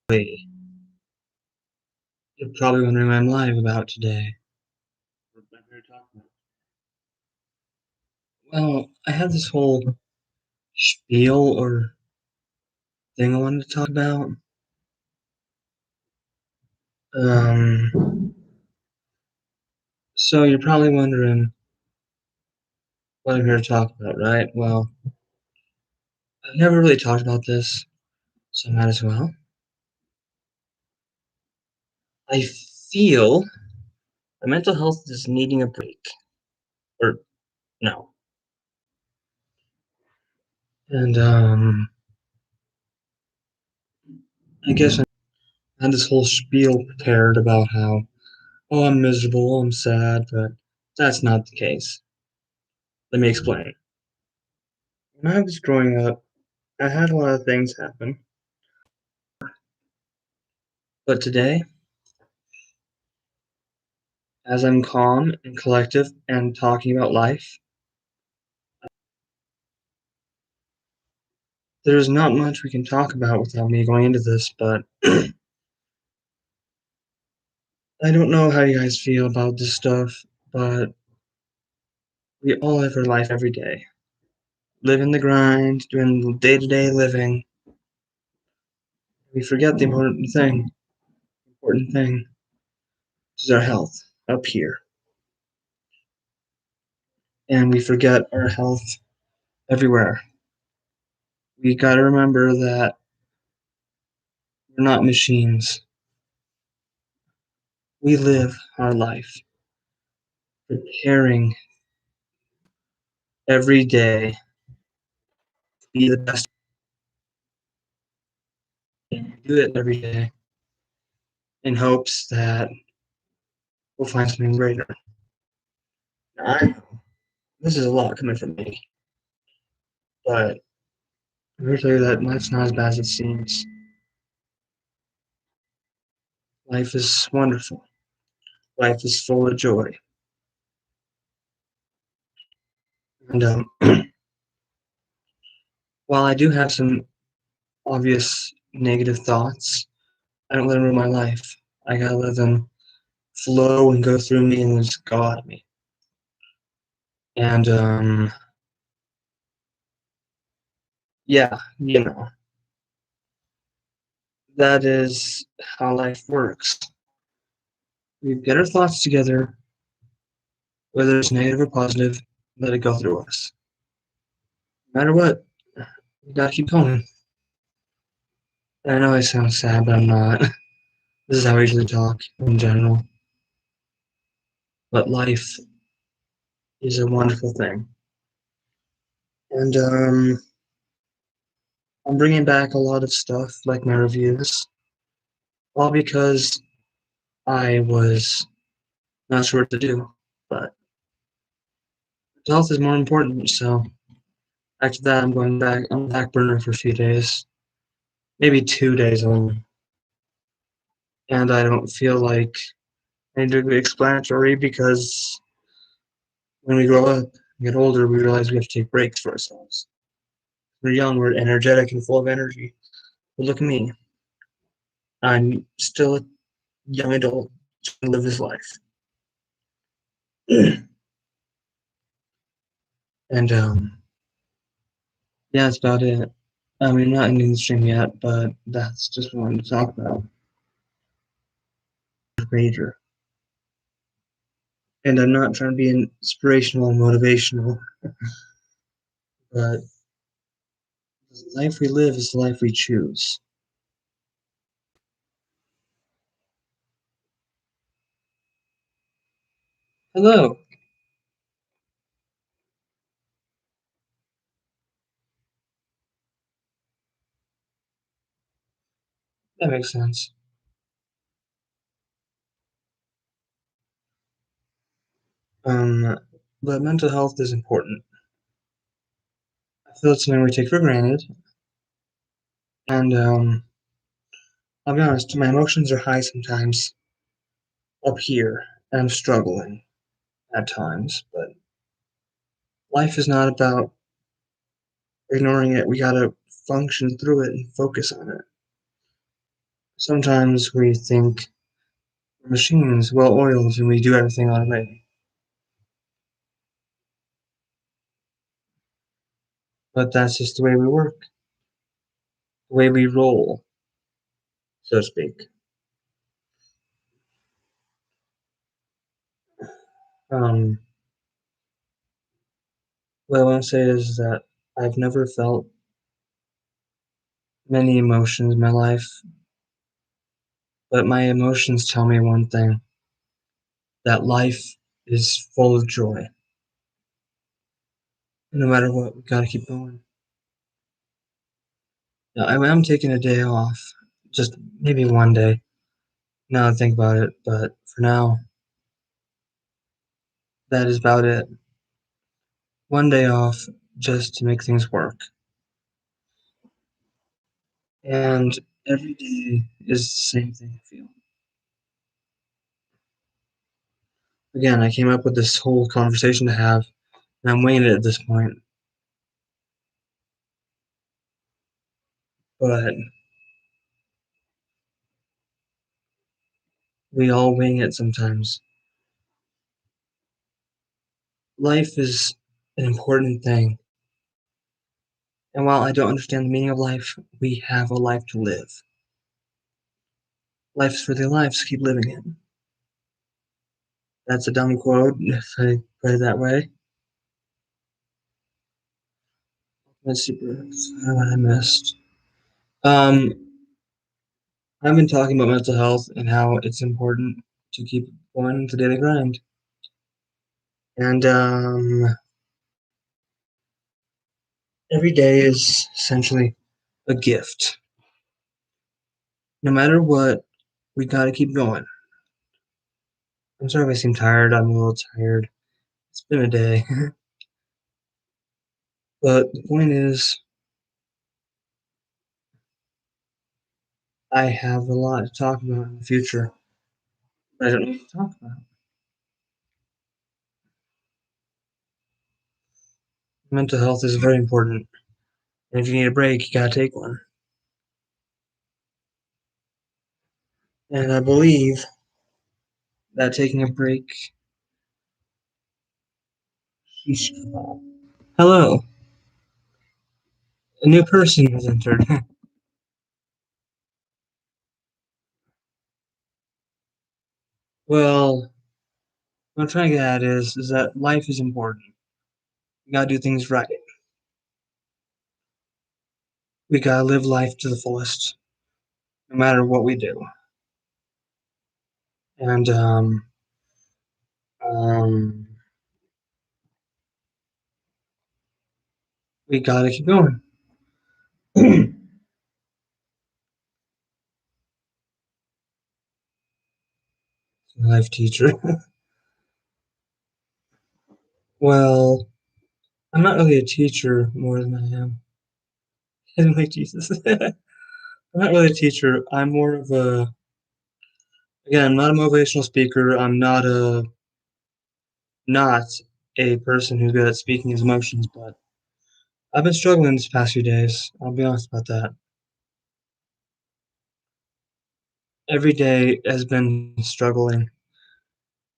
Wait, you're probably wondering what I'm live about today. What am I here to talk about? Well, I had this whole spiel or thing I wanted to talk about. Um, so you're probably wondering what I'm here to talk about, right? Well, I've never really talked about this, so I might as well. I feel that mental health is needing a break. Or, no. And, I guess I had this whole spiel prepared about how, oh, I'm miserable, I'm sad, but that's not the case. Let me explain. When I was growing up, I had a lot of things happen, but today, as I'm calm and collective and talking about life, there's not much we can talk about without me going into this, but I don't know how you guys feel about this stuff, but we all live our life every day. Living the grind, doing day-to-day living. We forget the important thing is our health up here. And we forget our health everywhere. We gotta remember that we're not machines. We live our life preparing every day to be the best and do it every day in hopes that we'll find something greater. Now, I know this is a lot coming from me, but I'm here to tell you that life's not as bad as it seems. Life is wonderful. Life is full of joy. And while I do have some obvious negative thoughts, I don't let them rule my life. I gotta let them flow and go through me and just go out of me. And yeah, that is how life works. We get our thoughts together, whether it's negative or positive, let it go through us. No matter what, we gotta keep going. I know I sound sad, but I'm not. This is how I usually talk in general. But life is a wonderful thing. And I'm bringing back a lot of stuff, like my reviews, all because I was not sure what to do. But health is more important, so after that, I'm going back on the back burner for a few days, maybe 2 days only. And I don't feel like I need to be explanatory because when we grow up and get older, we realize we have to take breaks for ourselves. When we're young, we're energetic and full of energy. But look at me. I'm still a young adult trying to live this life. And yeah, that's about it. I mean, not ending the stream yet, but that's just what I wanted to talk about. Major. And I'm not trying to be inspirational and motivational, but the life we live is the life we choose. Hello. That makes sense. Um, but mental health is important. I feel it's something we take for granted, and I'll be honest, my emotions are high sometimes up here, and I'm struggling at times, but life is not about ignoring it. We gotta function through it and focus on it. Sometimes we think we're machines, well oiled, and we do everything automated. But that's just the way we work, the way we roll, so to speak. Um, what I want to say is that I've never felt many emotions in my life, but my emotions tell me one thing, that life is full of joy. No matter what, we gotta keep going. Yeah, I am taking a day off, just maybe one day. Now I think about it, but for now, that is about it. One day off just to make things work. And every day is the same thing I feel. Again, I came up with this whole conversation to have, and I'm winging it at this point. But we all wing it sometimes. Life is an important thing. And while I don't understand the meaning of life, we have a life to live. Life's for the alive, so keep living it. That's a dumb quote, if I put it that way. Let's see what I missed. Um, I've been talking about mental health and how it's important to keep going the daily grind. And every day is essentially a gift. No matter what, we gotta keep going. I'm sorry if I seem tired. I'm a little tired. It's been a day. But the point is, I have a lot to talk about in the future, but I don't know what to talk about. Mental health is very important. And if you need a break, you gotta take one. And I believe that taking a break. Hello, a new person has entered. Well, what I'm trying to get at is that life is important. We gotta do things right. We gotta live life to the fullest, no matter what we do. And um, we gotta keep going. Life teacher. Well, I'm not really a teacher more than I am. Like Jesus. I'm not really a teacher. I'm more of a again, I'm not a motivational speaker. I'm not a person who's good at speaking his emotions, but I've been struggling these past few days. I'll be honest about that. Every day has been struggling,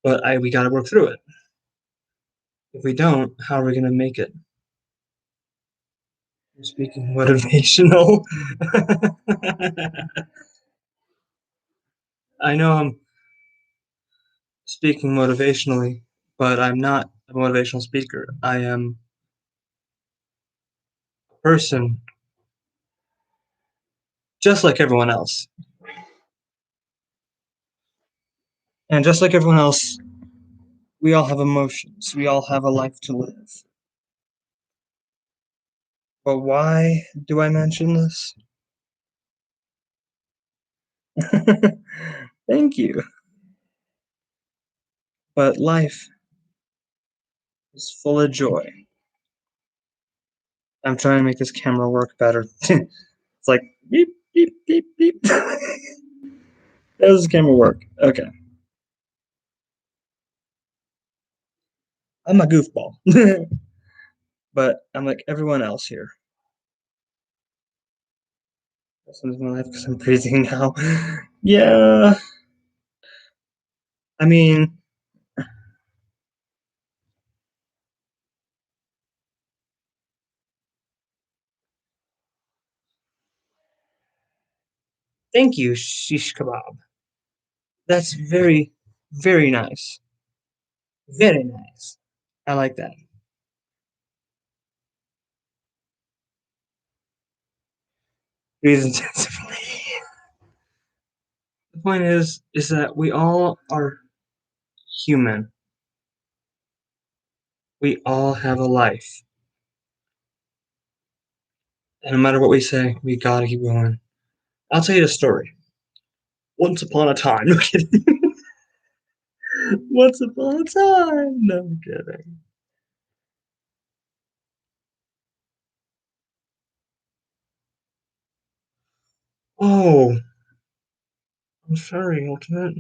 but I we gotta work through it. If we don't, how are we gonna make it? I'm speaking motivational. I know I'm speaking motivationally, but I'm not a motivational speaker. I am a person just like everyone else. And just like everyone else, we all have emotions. We all have a life to live. But why do I mention this? Thank you. But life is full of joy. I'm trying to make this camera work better. It's like beep, beep, beep, beep. How does this camera work? Okay. I'm a goofball. But I'm like everyone else here. Listen to my life because I'm breathing now. Yeah, I mean, thank you, shish kebab. That's very, very nice. Very nice. I like that. Breathe intensively. The point is that we all are human. We all have a life. And no matter what we say, we gotta keep going. I'll tell you a story. Once upon a time. No kidding. Once upon a time. No I'm kidding. Oh, I'm sorry, Ultimate.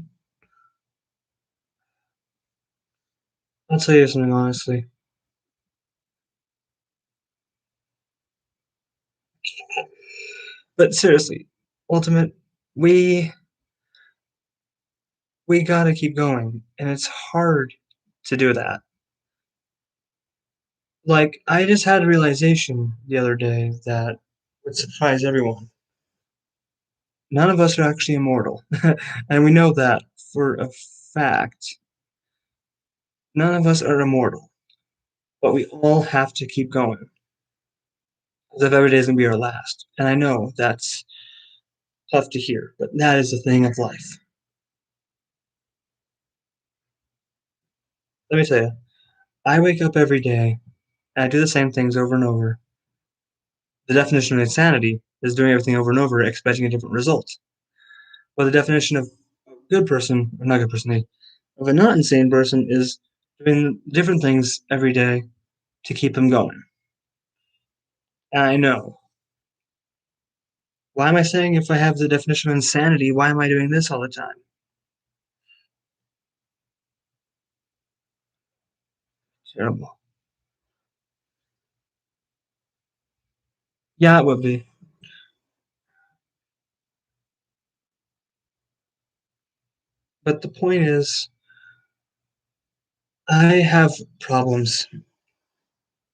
I'll tell you something honestly. But seriously, Ultimate, we we gotta keep going. And it's hard to do that. Like, I just had a realization the other day that would surprise everyone. None of us are actually immortal. And we know that for a fact. None of us are immortal, but we all have to keep going. As if every day is gonna be our last. And I know that's tough to hear, but that is the thing of life. Let me tell you, I wake up every day and I do the same things over and over. The definition of insanity is doing everything over and over, expecting a different result. But the definition of a good person, or not good person, of a not insane person is doing different things every day to keep them going. And I know. Why am I saying if I have the definition of insanity, why am I doing this all the time? Terrible. Yeah, it would be. But the point is, I have problems.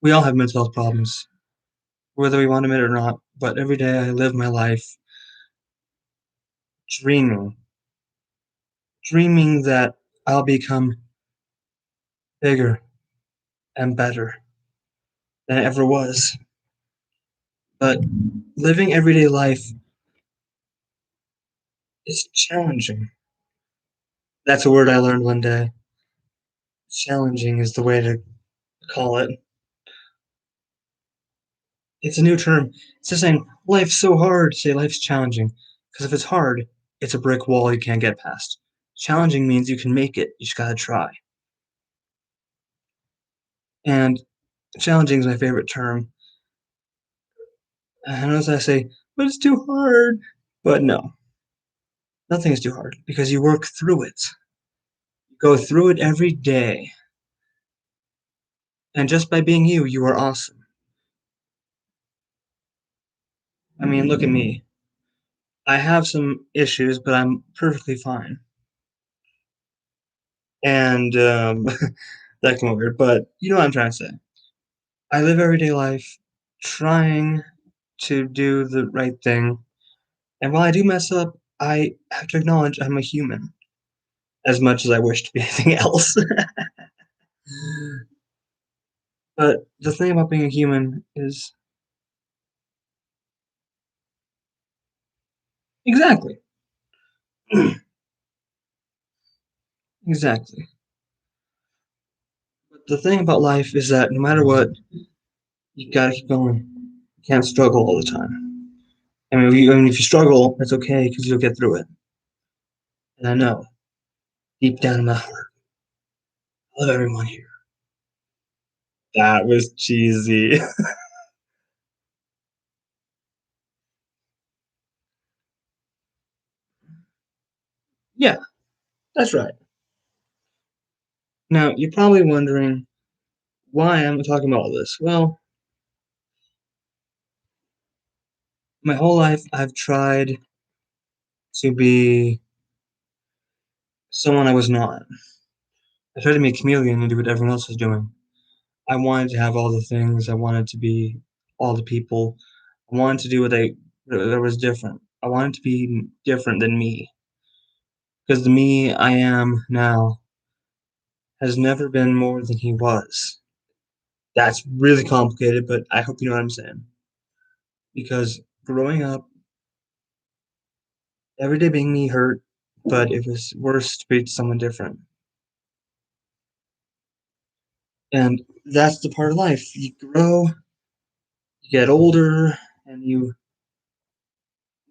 We all have mental health problems, whether we want to admit it or not. But every day I live my life dreaming, dreaming that I'll become bigger and better than I ever was. But living everyday life is challenging. That's a word I learned one day. Challenging is the way to call it. It's a new term. It's just saying life's so hard. Say life's challenging. Because if it's hard, it's a brick wall you can't get past. Challenging means you can make it. You just gotta try. And challenging is my favorite term. And as I say, but it's too hard. But no, nothing is too hard because you work through it. You go through it every day. And just by being you, you are awesome. I mean, look at me. I have some issues, but I'm perfectly fine. And that came out weird, but you know what I'm trying to say. I live everyday life trying to do the right thing. And while I do mess up, I have to acknowledge I'm a human as much as I wish to be anything else. But the thing about being a human is exactly, exactly. But the thing about life is that no matter what, you gotta keep going. You can't struggle all the time. I mean, if you struggle, that's okay because you'll get through it. And I know, deep down in my heart, I love everyone here. That was cheesy. Yeah, that's right. Now, you're probably wondering why I'm talking about all this. Well, My whole life, I've tried to be someone I was not. I tried to be a chameleon and do what everyone else was doing. I wanted to have all the things. I wanted to be all the people. I wanted to do what that was different. I wanted to be different than me because the me I am now has never been more than he was. That's really complicated, but I hope you know what I'm saying. Because growing up, every day being me hurt, but it was worse to be someone different. And that's the part of life. You grow, you get older, and you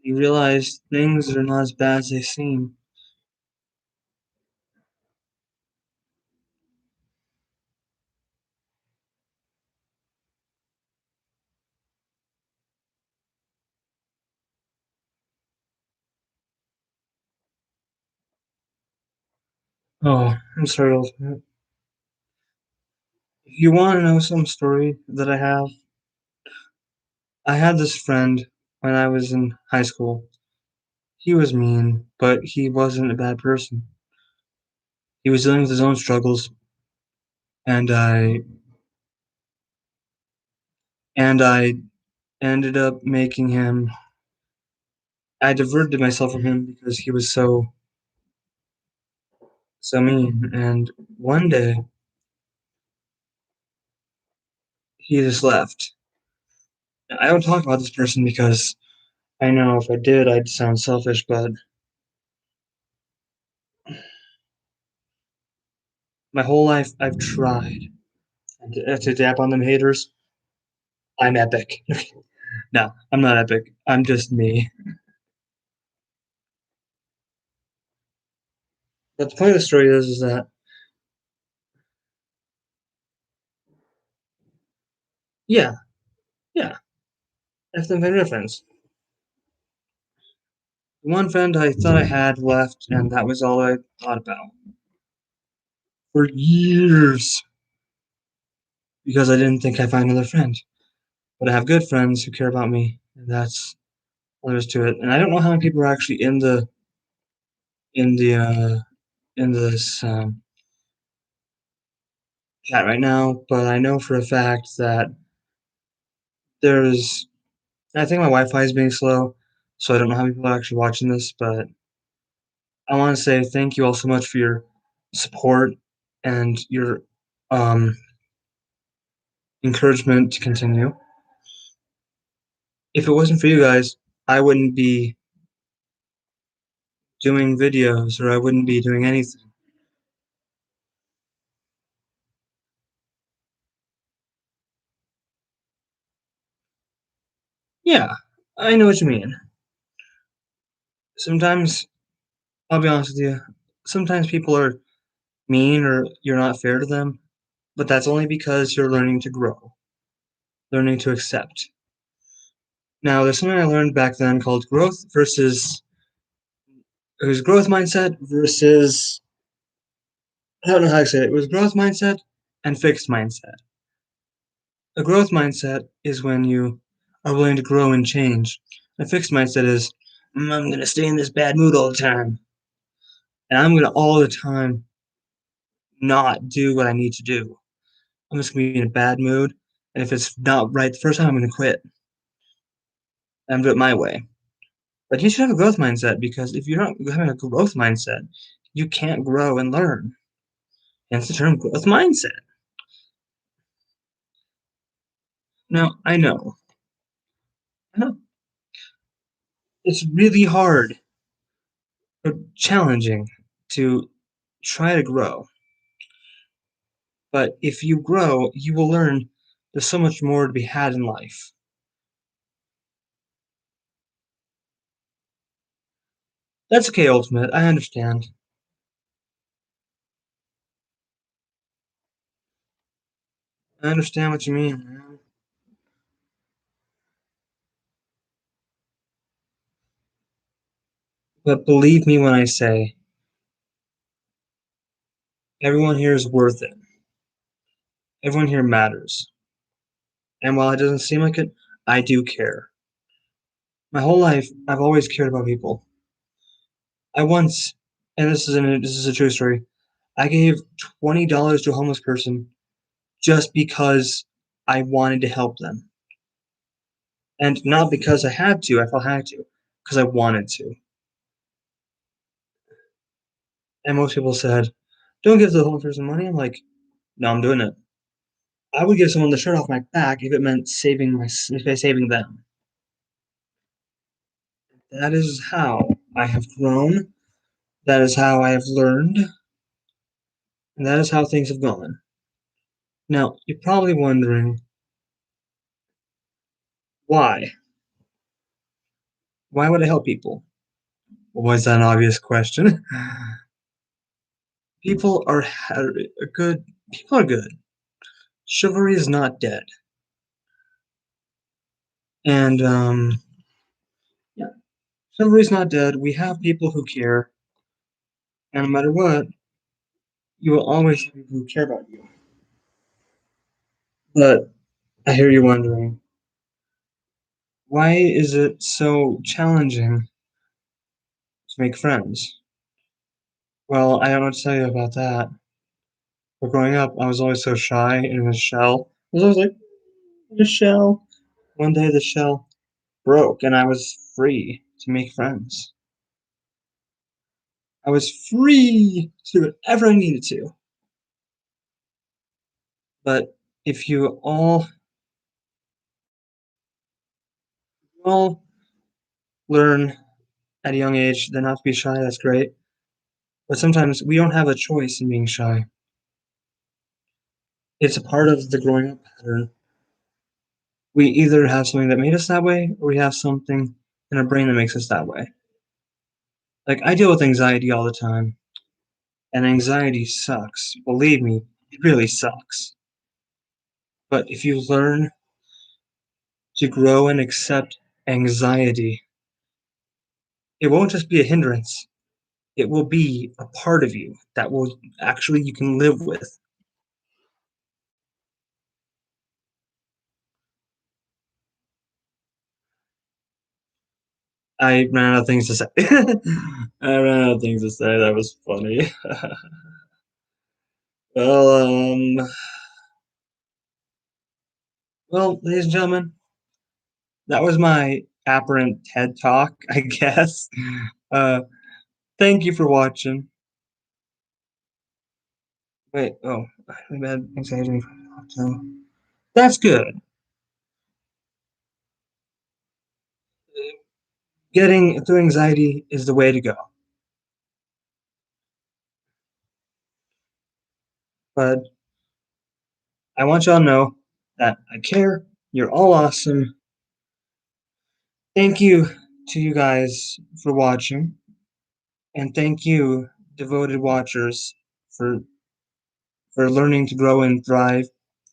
realize things are not as bad as they seem. Oh, I'm sorry, Ultimate. If you want to know some story that I had this friend when I was in high school. He was mean, but he wasn't a bad person. He was dealing with his own struggles, and I ended up making him. I diverted myself from him because he was so mean. And one day he just left. I don't talk about this person because I know if I did, I'd sound selfish. But my whole life, I've tried and to dap on them haters. I'm epic. No, I'm not epic. I'm just me. But the point of the story is that yeah, yeah, that's the difference. One friend I thought I had left, and that was all I thought about for years because I didn't think I'd find another friend. But I have good friends who care about me, and that's all there is to it. And I don't know how many people are actually in the in this chat right now, but I know for a fact that there's. I think my Wi-Fi is being slow, so I don't know how many people are actually watching this, but I want to say thank you all so much for your support and your um, encouragement to continue. If it wasn't for you guys, I wouldn't be doing videos or I wouldn't be doing anything. Yeah, I know what you mean. Sometimes, I'll be honest with you, sometimes people are mean or you're not fair to them, but that's only because you're learning to grow, learning to accept. Now, there's something I learned back then called it was growth mindset versus, I don't know how to say it. It was growth mindset and fixed mindset. A growth mindset is when you are willing to grow and change. A fixed mindset is, I'm going to stay in this bad mood all the time. And I'm going to all the time not do what I need to do. I'm just going to be in a bad mood. And if it's not right the first time, I'm going to quit. I'm do it my way. But you should have a growth mindset because if you're not having a growth mindset, you can't grow and learn. Hence the term growth mindset. Now, I know it's really hard or challenging to try to grow. But if you grow, you will learn there's so much more to be had in life. That's okay, Ultimate. I understand. I understand what you mean, man. But believe me when I say everyone here is worth it. Everyone here matters. And while it doesn't seem like it, I do care. My whole life, I've always cared about people. I once, and this is a true story. I gave $20 to a homeless person just because I wanted to help them, and not because I had to. I felt I had to, because I wanted to. And most people said, "Don't give the homeless person money." I'm like, "No, I'm doing it." I would give someone the shirt off my back if it meant saving them. That is how I have grown. That is how I have learned, and that is how things have gone. Now, you're probably wondering why. Why would I help people? Was that an obvious question? People are good. People are good. Chivalry is not dead, and yeah, chivalry is not dead. We have people who care, and no matter what, you will always have people who care about you. But I hear you wondering, why is it so challenging to make friends? Well, I don't know what to tell you about that. But growing up, I was always so shy and in a shell. I was always like, in a shell. One day the shell broke and I was free to make friends. I was free to do whatever I needed to. But if you all learn at a young age then not to be shy, that's great. But sometimes we don't have a choice in being shy. It's a part of the growing up pattern. We either have something that made us that way, or we have something in our brain that makes us that way. Like, I deal with anxiety all the time, and anxiety sucks. Believe me, it really sucks. But if you learn to grow and accept anxiety, it won't just be a hindrance. It will be a part of you that will actually you can live with. I ran out of things to say. I ran out of things to say. That was funny. Well, ladies and gentlemen, that was my apparent TED talk, I guess. Uh, thank you for watching. Wait, oh, I had anxiety. So that's good. Getting through anxiety is the way to go. But I want y'all to know that I care. You're all awesome. Thank you to you guys for watching. And thank you, devoted watchers, for learning to grow and thrive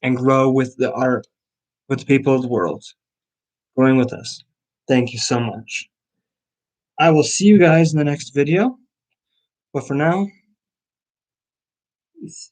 and grow with the art, with the people of the world, growing with us. Thank you so much. I will see you guys in the next video. But for now, peace.